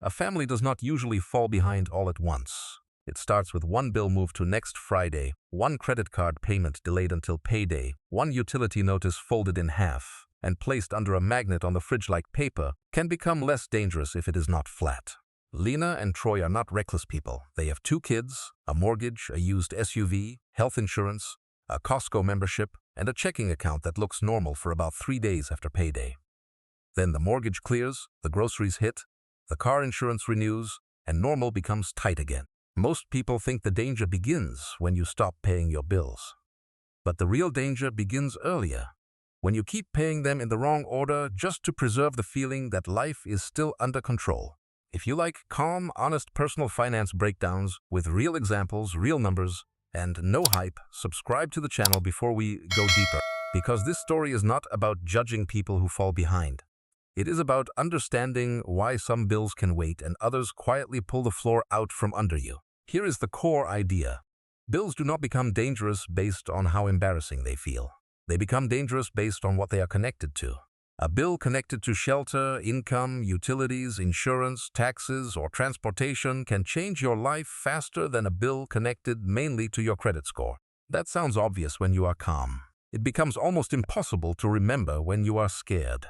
A family does not usually fall behind all at once. It starts with one bill moved to next Friday, one credit card payment delayed until payday, one utility notice folded in half, and placed under a magnet on the fridge like paper can become less dangerous if it is not flat. Lena and Troy are not reckless people. They have 2 kids, a mortgage, a used SUV, health insurance, a Costco membership, and a checking account that looks normal for about 3 days after payday. Then the mortgage clears, the groceries hit, the car insurance renews, and normal becomes tight again. Most people think the danger begins when you stop paying your bills. But the real danger begins earlier, when you keep paying them in the wrong order just to preserve the feeling that life is still under control. If you like calm, honest personal finance breakdowns with real examples, real numbers, and no hype, subscribe to the channel before we go deeper. Because this story is not about judging people who fall behind. It is about understanding why some bills can wait and others quietly pull the floor out from under you. Here is the core idea. Bills do not become dangerous based on how embarrassing they feel. They become dangerous based on what they are connected to. A bill connected to shelter, income, utilities, insurance, taxes, or transportation can change your life faster than a bill connected mainly to your credit score. That sounds obvious when you are calm. It becomes almost impossible to remember when you are scared.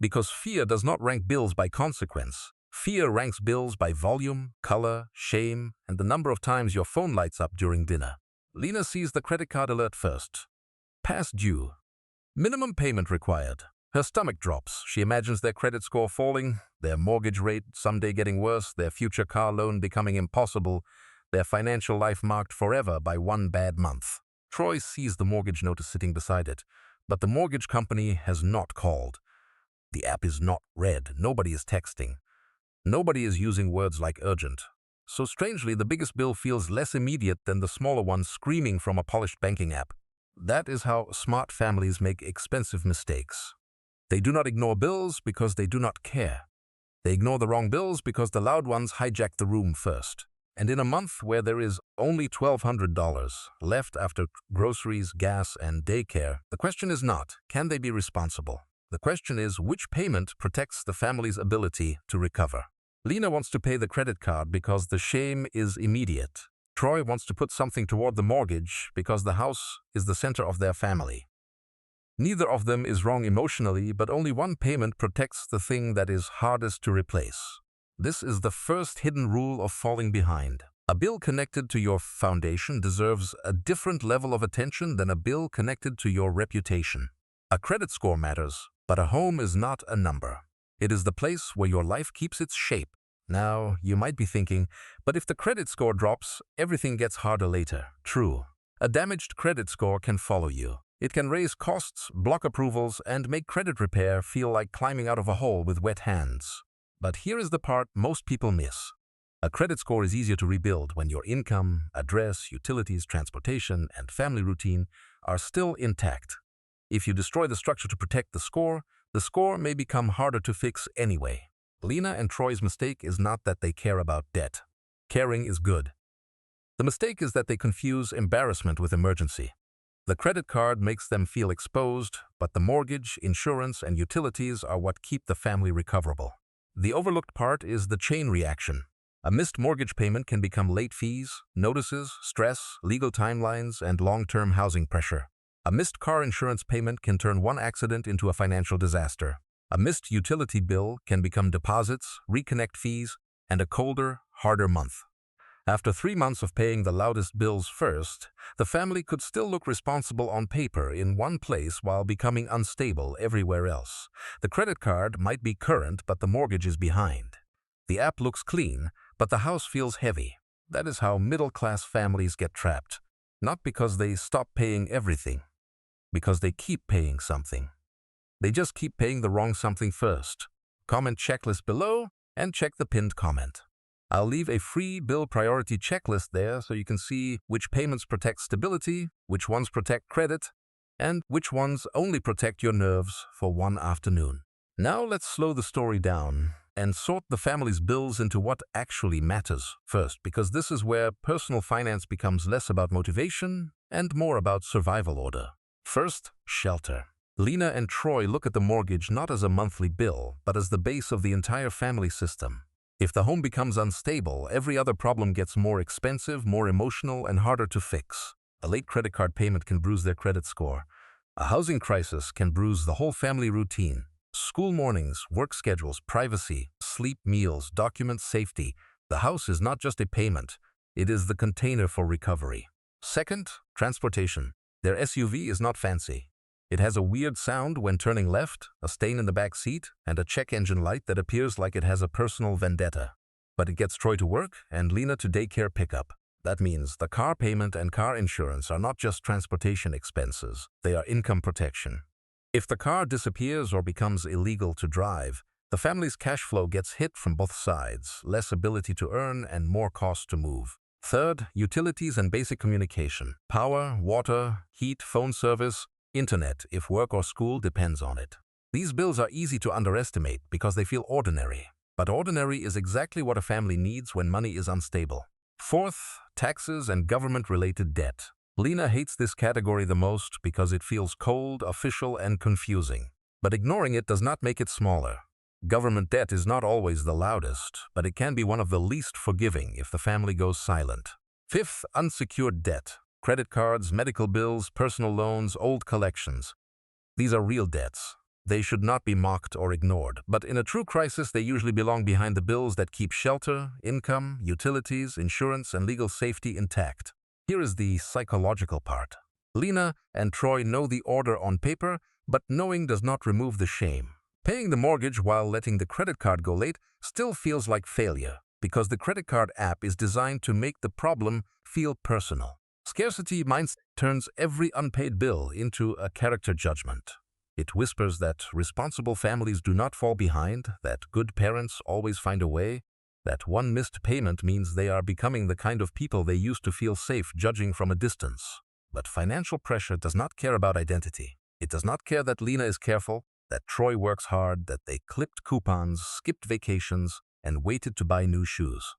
Because fear does not rank bills by consequence. Fear ranks bills by volume, color, shame, and the number of times your phone lights up during dinner. Lena sees the credit card alert first. Past due. Minimum payment required. Her stomach drops. She imagines their credit score falling, their mortgage rate someday getting worse, their future car loan becoming impossible, their financial life marked forever by one bad month. Troy sees the mortgage notice sitting beside it, but the mortgage company has not called. The app is not read. Nobody is texting. Nobody is using words like urgent. So strangely, the biggest bill feels less immediate than the smaller one screaming from a polished banking app. That is how smart families make expensive mistakes. They do not ignore bills because they do not care. They ignore the wrong bills because the loud ones hijack the room first. And in a month where there is only $1,200 left after groceries, gas, and daycare, the question is not, can they be responsible? The question is, which payment protects the family's ability to recover? Lena wants to pay the credit card because the shame is immediate. Troy wants to put something toward the mortgage because the house is the center of their family. Neither of them is wrong emotionally, but only one payment protects the thing that is hardest to replace. This is the first hidden rule of falling behind. A bill connected to your foundation deserves a different level of attention than a bill connected to your reputation. A credit score matters, but a home is not a number. It is the place where your life keeps its shape. Now, you might be thinking, but if the credit score drops, everything gets harder later. True. A damaged credit score can follow you. It can raise costs, block approvals, and make credit repair feel like climbing out of a hole with wet hands. But here is the part most people miss. A credit score is easier to rebuild when your income, address, utilities, transportation, and family routine are still intact. If you destroy the structure to protect the score may become harder to fix anyway. Lena and Troy's mistake is not that they care about debt. Caring is good. The mistake is that they confuse embarrassment with emergency. The credit card makes them feel exposed, but the mortgage, insurance, and utilities are what keep the family recoverable. The overlooked part is the chain reaction. A missed mortgage payment can become late fees, notices, stress, legal timelines, and long-term housing pressure. A missed car insurance payment can turn one accident into a financial disaster. A missed utility bill can become deposits, reconnect fees, and a colder, harder month. After 3 months of paying the loudest bills first, the family could still look responsible on paper in one place while becoming unstable everywhere else. The credit card might be current, but the mortgage is behind. The app looks clean, but the house feels heavy. That is how middle-class families get trapped. Not because they stop paying everything, because they keep paying something. They just keep paying the wrong something first. Comment checklist below and check the pinned comment. I'll leave a free bill priority checklist there so you can see which payments protect stability, which ones protect credit, and which ones only protect your nerves for one afternoon. Now let's slow the story down and sort the family's bills into what actually matters first, because this is where personal finance becomes less about motivation and more about survival order. First, shelter. Lena and Troy look at the mortgage not as a monthly bill, but as the base of the entire family system. If the home becomes unstable, every other problem gets more expensive, more emotional, and harder to fix. A late credit card payment can bruise their credit score. A housing crisis can bruise the whole family routine. School mornings, work schedules, privacy, sleep, meals, documents, safety. The house is not just a payment, it is the container for recovery. Second, transportation. Their SUV is not fancy. It has a weird sound when turning left, a stain in the back seat, and a check engine light that appears like it has a personal vendetta. But it gets Troy to work and Lena to daycare pickup. That means the car payment and car insurance are not just transportation expenses, they are income protection. If the car disappears or becomes illegal to drive, the family's cash flow gets hit from both sides, less ability to earn and more cost to move. Third, utilities and basic communication. Power, water, heat, phone service, internet, if work or school depends on it. These bills are easy to underestimate because they feel ordinary. But ordinary is exactly what a family needs when money is unstable. Fourth, taxes and government-related debt. Lena hates this category the most because it feels cold, official, and confusing. But ignoring it does not make it smaller. Government debt is not always the loudest, but it can be one of the least forgiving if the family goes silent. Fifth, unsecured debt. Credit cards, medical bills, personal loans, old collections. These are real debts. They should not be mocked or ignored, but in a true crisis they usually belong behind the bills that keep shelter, income, utilities, insurance, and legal safety intact. Here is the psychological part. Lena and Troy know the order on paper, but knowing does not remove the shame. Paying the mortgage while letting the credit card go late still feels like failure, because the credit card app is designed to make the problem feel personal. Scarcity mindset turns every unpaid bill into a character judgment. It whispers that responsible families do not fall behind, that good parents always find a way, that one missed payment means they are becoming the kind of people they used to feel safe judging from a distance. But financial pressure does not care about identity. It does not care that Lena is careful, that Troy works hard, that they clipped coupons, skipped vacations, and waited to buy new shoes.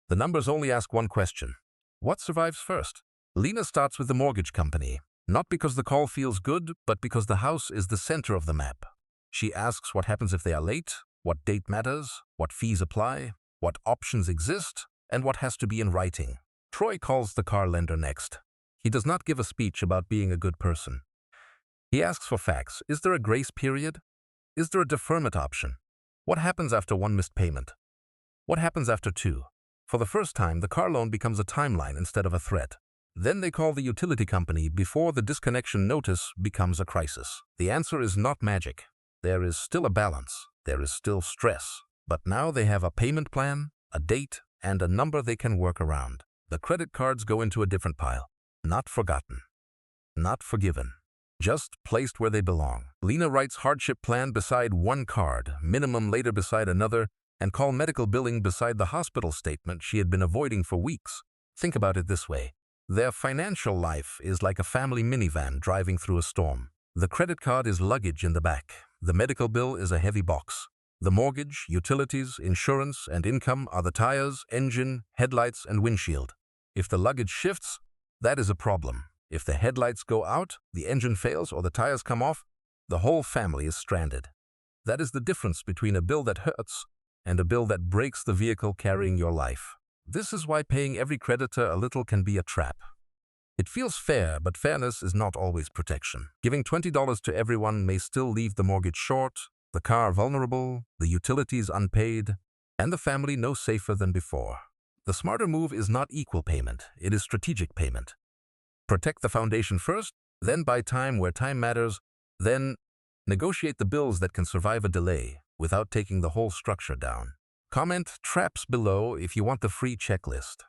The numbers only ask one question. What survives first? Lena starts with the mortgage company, not because the call feels good, but because the house is the center of the map. She asks what happens if they are late, what date matters, what fees apply, what options exist, and what has to be in writing. Troy calls the car lender next. He does not give a speech about being a good person. He asks for facts. Is there a grace period? Is there a deferment option? What happens after one missed payment? What happens after two? For the first time, the car loan becomes a timeline instead of a threat. Then they call the utility company before the disconnection notice becomes a crisis. The answer is not magic. There is still a balance. There is still stress. But now they have a payment plan, a date, and a number they can work around. The credit cards go into a different pile. Not forgotten. Not forgiven. Just placed where they belong. Lena writes hardship plan beside one card, minimum later beside another, and call medical billing beside the hospital statement she had been avoiding for weeks. Think about it this way. Their financial life is like a family minivan driving through a storm. The credit card is luggage in the back. The medical bill is a heavy box. The mortgage, utilities, insurance, and income are the tires, engine, headlights, and windshield. If the luggage shifts, that is a problem. If the headlights go out, the engine fails, or the tires come off, the whole family is stranded. That is the difference between a bill that hurts and a bill that breaks the vehicle carrying your life. This is why paying every creditor a little can be a trap. It feels fair, but fairness is not always protection. Giving $20 to everyone may still leave the mortgage short, the car vulnerable, the utilities unpaid, and the family no safer than before. The smarter move is not equal payment, it is strategic payment. Protect the foundation first, then buy time where time matters, then negotiate the bills that can survive a delay without taking the whole structure down. Comment traps below if you want the free checklist.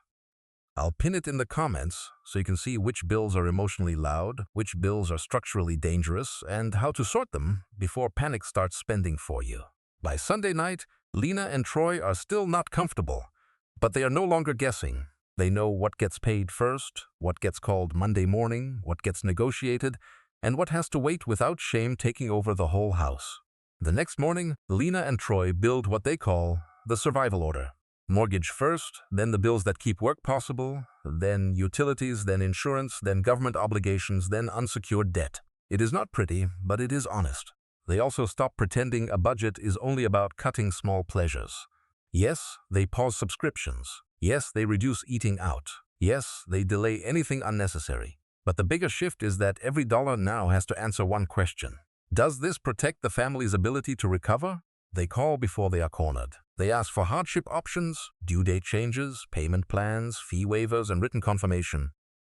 I'll pin it in the comments so you can see which bills are emotionally loud, which bills are structurally dangerous, and how to sort them before panic starts spending for you. By Sunday night, Lena and Troy are still not comfortable, but they are no longer guessing. They know what gets paid first, what gets called Monday morning, what gets negotiated, and what has to wait without shame taking over the whole house. The next morning, Lena and Troy build what they call the survival order. Mortgage first, then the bills that keep work possible, then utilities, then insurance, then government obligations, then unsecured debt. It is not pretty, but it is honest. They also stop pretending a budget is only about cutting small pleasures. Yes, they pause subscriptions. Yes, they reduce eating out. Yes, they delay anything unnecessary. But the bigger shift is that every dollar now has to answer one question. Does this protect the family's ability to recover? They call before they are cornered. They ask for hardship options, due date changes, payment plans, fee waivers, and written confirmation.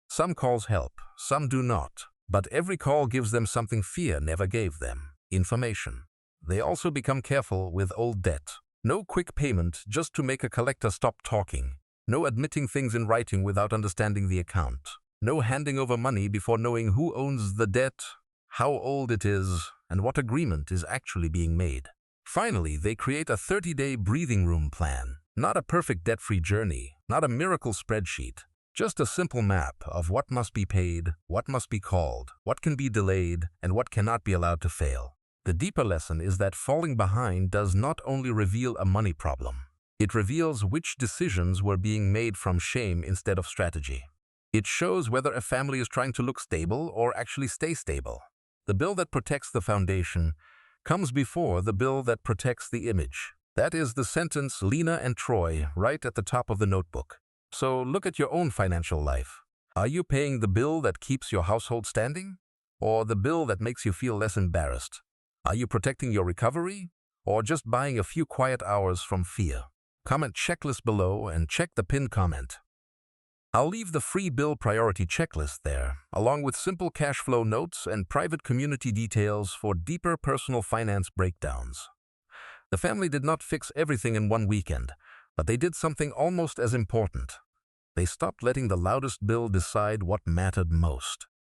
Some calls help, some do not. But every call gives them something fear never gave them: information. They also become careful with old debt. No quick payment just to make a collector stop talking. No admitting things in writing without understanding the account. No handing over money before knowing who owns the debt, how old it is, and what agreement is actually being made. Finally, they create a 30-day breathing room plan. Not a perfect debt-free journey, not a miracle spreadsheet, just a simple map of what must be paid, what must be called, what can be delayed, and what cannot be allowed to fail. The deeper lesson is that falling behind does not only reveal a money problem. It reveals which decisions were being made from shame instead of strategy. It shows whether a family is trying to look stable or actually stay stable. The bill that protects the foundation comes before the bill that protects the image. That is the sentence Lena and Troy right at the top of the notebook. So look at your own financial life. Are you paying the bill that keeps your household standing? Or the bill that makes you feel less embarrassed? Are you protecting your recovery? Or just buying a few quiet hours from fear? Comment checklist below and check the pinned comment. I'll leave the free bill priority checklist there, along with simple cash flow notes and private community details for deeper personal finance breakdowns. The family did not fix everything in one weekend, but they did something almost as important. They stopped letting the loudest bill decide what mattered most.